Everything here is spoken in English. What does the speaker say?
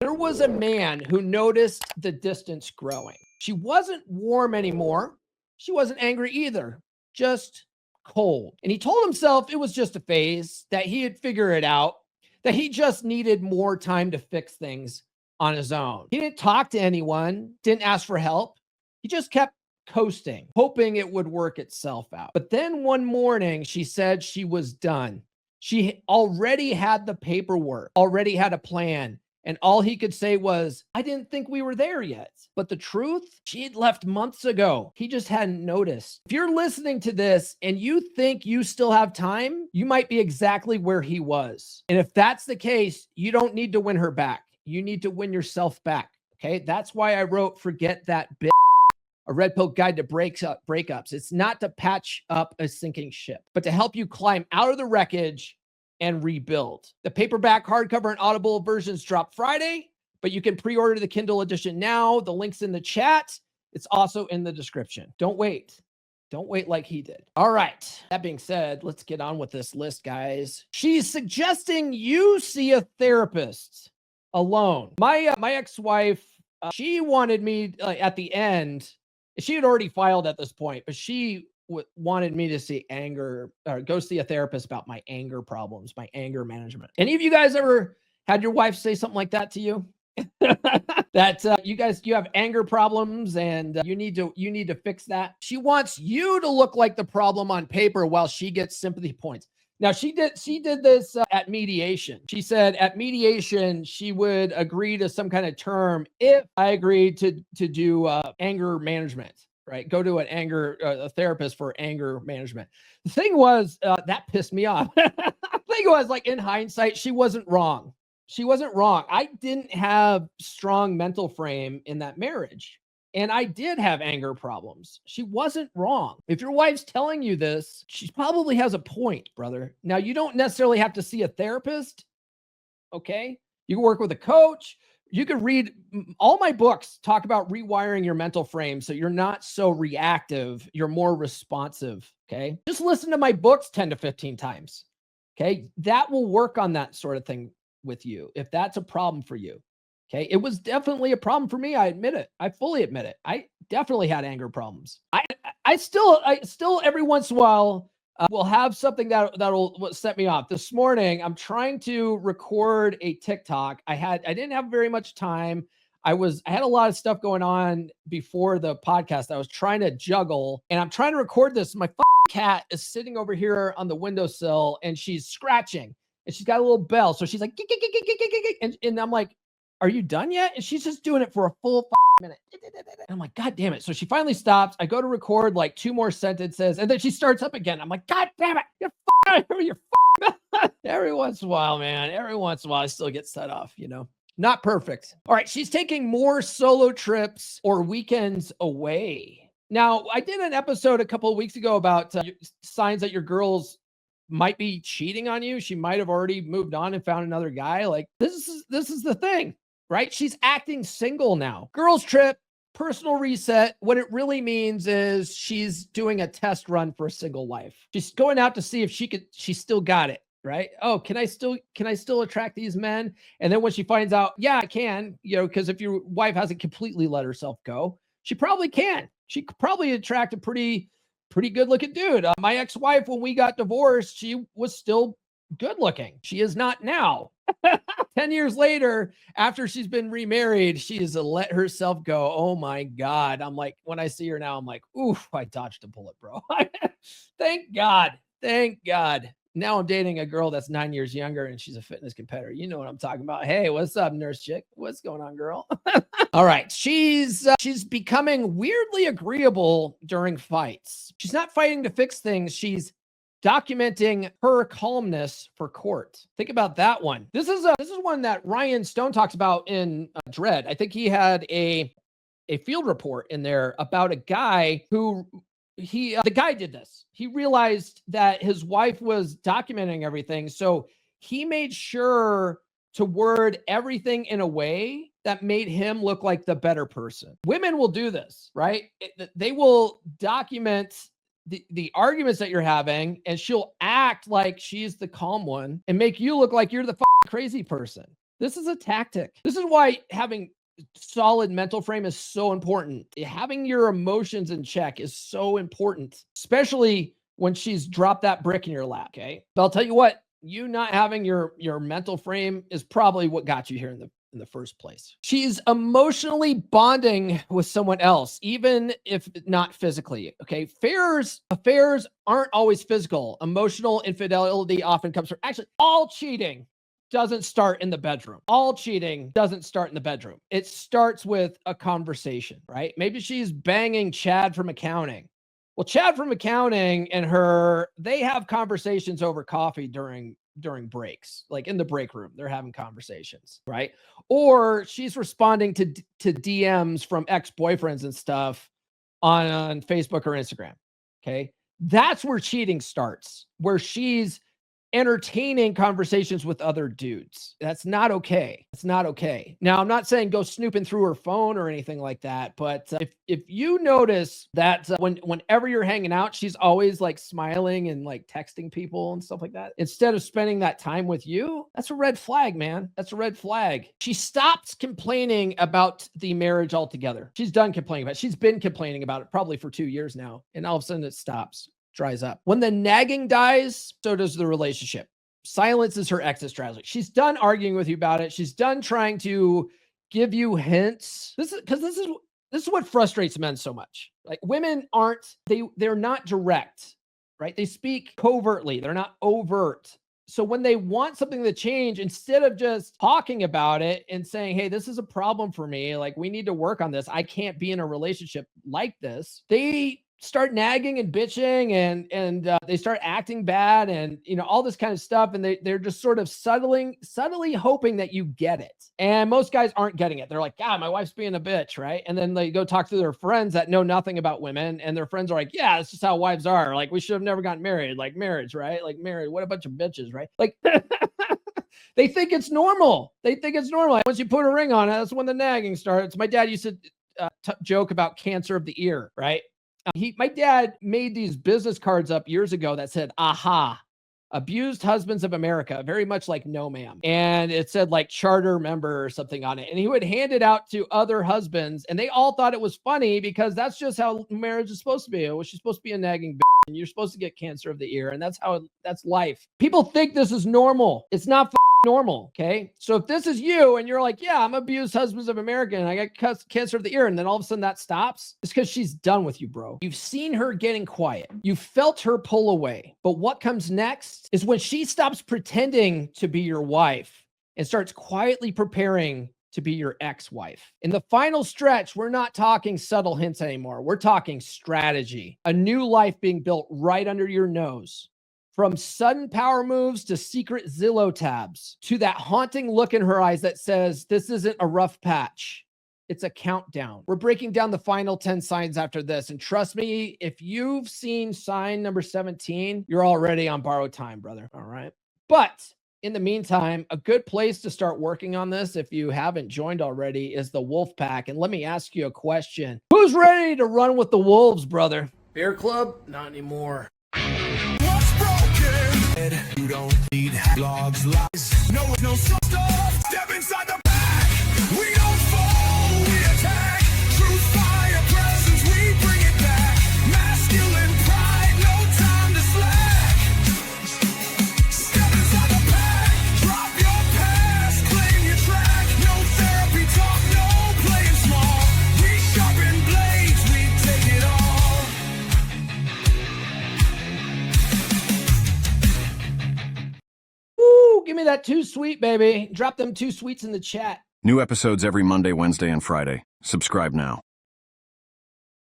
There was a man who noticed the distance growing. She wasn't warm anymore. She wasn't angry either, just cold. And he told himself it was just a phase, that he had figured it out, that he just needed more time to fix things on his own. He didn't talk to anyone, didn't ask for help. He just kept coasting, hoping it would work itself out. But then one morning, she said she was done. She already had the paperwork, already had a plan. And all he could say was, I didn't think we were there yet. But the truth, she had left months ago. He just hadn't noticed. If you're listening to this and you think you still have time, you might be exactly where he was. And if that's the case, you don't need to win her back. You need to win yourself back. Okay. That's why I wrote Forget That Bitch, a red pill guide to breakups. It's not to patch up a sinking ship, but to help you climb out of the wreckage and rebuild. The paperback, hardcover, and Audible versions drop Friday, but you can pre-order the Kindle edition now. The link's in the chat. It's also in the description. Don't wait. Don't wait like he did. All right. That being said, let's get on with this list, guys. She's suggesting you see a therapist alone. My ex-wife, she wanted me at the end. She had already filed at this point, but she wanted me to see anger or go see a therapist about my anger problems, my anger management. Any of you guys ever had your wife say something like that to you? That you have anger problems and you need to fix that. She wants you to look like the problem on paper while she gets sympathy points. Now she did this at mediation. She said at mediation she would agree to some kind of term if I agreed to do anger management. Right, go to a therapist for anger management. The thing was that pissed me off. The thing was, like, in hindsight, she wasn't wrong. She wasn't wrong. I didn't have strong mental frame in that marriage. And I did have anger problems. She wasn't wrong. If your wife's telling you this, she probably has a point, brother. Now, you don't necessarily have to see a therapist, okay? You can work with a coach. You could read all my books, talk about rewiring your mental frame so you're not so reactive, you're more responsive, okay? Just listen to my books 10 to 15 times, okay? That will work on that sort of thing with you if that's a problem for you. Okay. It was definitely a problem for me. I admit it. I fully admit it. I definitely had anger problems. I still every once in a while will have something that'll set me off. This morning, I'm trying to record a TikTok. I didn't have very much time. I had a lot of stuff going on before the podcast. I was trying to juggle and I'm trying to record this. My cat is sitting over here on the windowsill and she's scratching and she's got a little bell. So she's like, and I'm like, are you done yet? And she's just doing it for a full minute. And I'm like, God damn it. So she finally stops. I go to record like 2 more sentences and then she starts up again. I'm like, God damn it. You're out of here. You're every once in a while, man. Every once in a while, I still get set off, Not perfect. All right. She's taking more solo trips or weekends away. Now, I did an episode a couple of weeks ago about signs that your girl's might be cheating on you. She might have already moved on and found another guy. Like this is the thing. Right? She's acting single now. Girls trip, personal reset. What it really means is she's doing a test run for a single life. She's going out to see if she still got it, right? Oh, can I still attract these men? And then when she finds out, yeah, I can, because if your wife hasn't completely let herself go, she probably can. She could probably attract a pretty good looking dude. My ex-wife, when we got divorced, she was still good looking. She is not now. 10 years later, after she's been remarried, she has let herself go. Oh my God. I'm like, when I see her now, I'm like, oof, I dodged a bullet, bro. Thank God. Thank God. Now I'm dating a girl that's 9 years younger and she's a fitness competitor. You know what I'm talking about. Hey, what's up, nurse chick? What's going on, girl? All right. She's becoming weirdly agreeable during fights. She's not fighting to fix things. She's documenting her calmness for court. Think about that one. This is one that Ryan Stone talks about in Dread. I think he had a field report in there about a guy who the guy did this. He realized that his wife was documenting everything. So he made sure to word everything in a way that made him look like the better person. Women will do this, right? They will document the arguments that you're having, and she'll act like she's the calm one and make you look like you're the crazy person. This is a tactic. This is why having solid mental frame is so important. Having your emotions in check is so important, especially when she's dropped that brick in your lap. Okay. But I'll tell you what, you not having your mental frame is probably what got you here in the first place. She's emotionally bonding with someone else, even if not physically. Okay. Affairs aren't always physical. Emotional infidelity often comes from actually all cheating doesn't start in the bedroom. All cheating doesn't start in the bedroom. It starts with a conversation, right? Maybe she's banging Chad from accounting. Well, Chad from accounting and her, they have conversations over coffee during breaks, like in the break room, they're having conversations, right? Or she's responding to DMs from ex-boyfriends and stuff on Facebook or Instagram. Okay. That's where cheating starts, where she's entertaining conversations with other dudes. That's not okay. It's not okay. Now, I'm not saying go snooping through her phone or anything like that, but if you notice that whenever you're hanging out, she's always like smiling and like texting people and stuff like that, instead of spending that time with you, that's a red flag, man. That's a red flag. She stopped complaining about the marriage altogether. She's done complaining about it. She's been complaining about it probably for 2 years now, and all of a sudden it stops. Dries up. When the nagging dies, so does the relationship. Silence is her exit strategy. She's done arguing with you about it. She's done trying to give you hints. This is what frustrates men so much. Like women they're not direct, right? They speak covertly. They're not overt. So when they want something to change, instead of just talking about it and saying, hey, this is a problem for me, like we need to work on this, I can't be in a relationship like this, they start nagging and bitching and they start acting bad and all this kind of stuff, and they're just sort of subtly hoping that you get it. And most guys aren't getting it. They're like, God, my wife's being a bitch, right? And then they go talk to their friends that know nothing about women, and their friends are like, yeah, that's just how wives are. Like, we should have never gotten married. Like marriage, right? Like married, what a bunch of bitches, right? Like they think it's normal. Once you put a ring on it, that's when the nagging starts. My dad used to joke about cancer of the ear, right? My dad made these business cards up years ago that said, aha, abused husbands of America, very much like no ma'am. And it said like charter member or something on it. And he would hand it out to other husbands, and they all thought it was funny because that's just how marriage is supposed to be. Well, she's supposed to be a nagging bitch, and you're supposed to get cancer of the ear. And that's life. People think this is normal. It's not normal. Okay. So if this is you and you're like, yeah, I'm abused husbands of America and I got cancer of the ear, and then all of a sudden that stops, it's because she's done with you, bro. You've seen her getting quiet. You felt her pull away. But what comes next is when she stops pretending to be your wife and starts quietly preparing to be your ex-wife. In the final stretch, we're not talking subtle hints anymore. We're talking strategy, a new life being built right under your nose. From sudden power moves to secret Zillow tabs to that haunting look in her eyes that says, this isn't a rough patch. It's a countdown. We're breaking down the final 10 signs after this. And trust me, if you've seen sign number 17, you're already on borrowed time, brother. All right. But in the meantime, a good place to start working on this, if you haven't joined already, is the Wolf Pack. And let me ask you a question. Who's ready to run with the wolves, brother? Bear Club? Not anymore. You don't need logs, lies. No stuff. Step inside the pack. We don't fall, we attack. True fire presence, we bring it back. Masculine pride, no time to slack. Step inside the pack. Drop your past, claim your track. No therapy talk, no playing small. We sharpen blades, we take it all. Give me that 2 sweet, baby. Drop them 2 sweets in the chat. New episodes every Monday, Wednesday, and Friday. Subscribe now.